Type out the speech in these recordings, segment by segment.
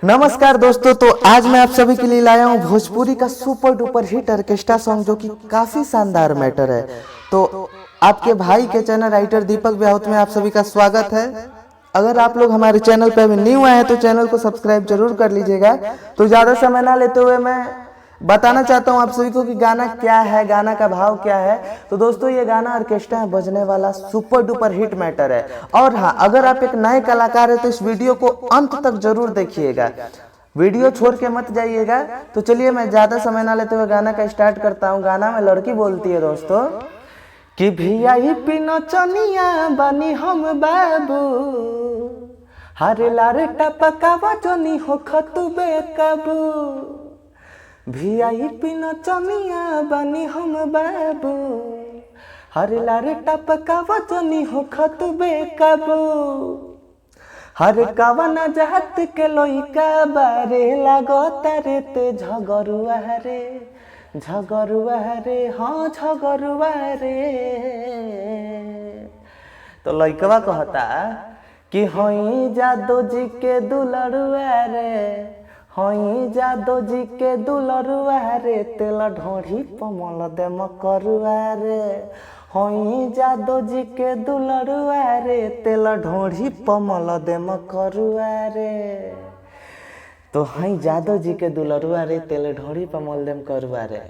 नमस्कार दोस्तों, तो आज मैं आप सभी के लिए लाया हूँ भोजपुरी का super duper hit orchestra song जो कि काफी शानदार मैटर है। तो आपके भाई के चैनल राइटर दीपक ब्याहुत में आप सभी का स्वागत है। अगर आप लोग हमारे चैनल पर अभी न्यू आए हैं तो चैनल को सब्सक्राइब जरूर कर लीजिएगा। तो ज्यादा समय ना लेते हुए मैं बताना चाहता हूँ आप सभी को कि गाना क्या है, गाना का भाव क्या है। तो दोस्तों, ये गाना ऑर्केस्ट्रा में बजने वाला सुपर डुपर हिट मैटर है। और हाँ, अगर आप एक नए कलाकार है तो इस वीडियो को अंत तक जरूर देखिएगा, वीडियो छोड़ के मत जाइएगा। तो चलिए मैं ज्यादा समय ना लेते हुए गाना का स्टार्ट करता हूँ। गाना में लड़की बोलती है दोस्तों कि वीआईपी नचनिया बनी हम बाबू, हरे लारे टपकावा जनी हो खतुबे काबू। वीआईपी नचनिया बनी हम बाबू, हरे लारे टपकावा जनी हो खतुबे काबू। हरे कवना जहत के लइका बारे लागो तारे ते झगरुआ रे, झगरुआ रे, हाँ झगरुआ रे। तो लइकवा कहता कि हई जादो जी के दुलरुआ रे, हई जादो जी के दुलरुआ रे, तेल ढोढ़ी पमल दे मकरुआ रे। हई जादो जी के दुलरुआ रे, तेल ढोढ़ी पमल दे मकरुआ रे। तो हई जादो जी के दुलरुआ रे, तेल ढोढ़ी पमल दे मकरुआ रे।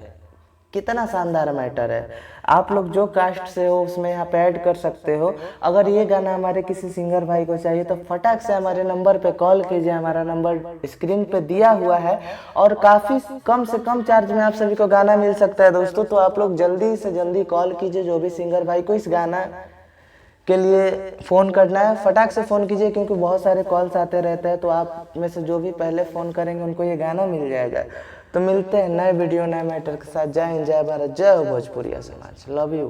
कितना शानदार मैटर है। आप लोग जो कास्ट से हो उसमें आप ऐड कर सकते हो। अगर ये गाना हमारे किसी सिंगर भाई को चाहिए तो फटाक से हमारे नंबर पे कॉल कीजिए। हमारा नंबर स्क्रीन पे दिया हुआ है और काफ़ी कम से कम चार्ज में आप सभी को गाना मिल सकता है दोस्तों। तो आप लोग जल्दी से जल्दी कॉल कीजिए। जो भी सिंगर भाई को इस गाना के लिए फ़ोन करना है फटाक से फ़ोन कीजिए, क्योंकि बहुत सारे कॉल्स आते रहते हैं। तो आप में से जो भी पहले फ़ोन करेंगे उनको ये गाना मिल जाएगा। तो मिलते हैं नए वीडियो नए मैटर के साथ। जय हिंद, जय भारत, जय हो भोजपुरिया समाज। Love you.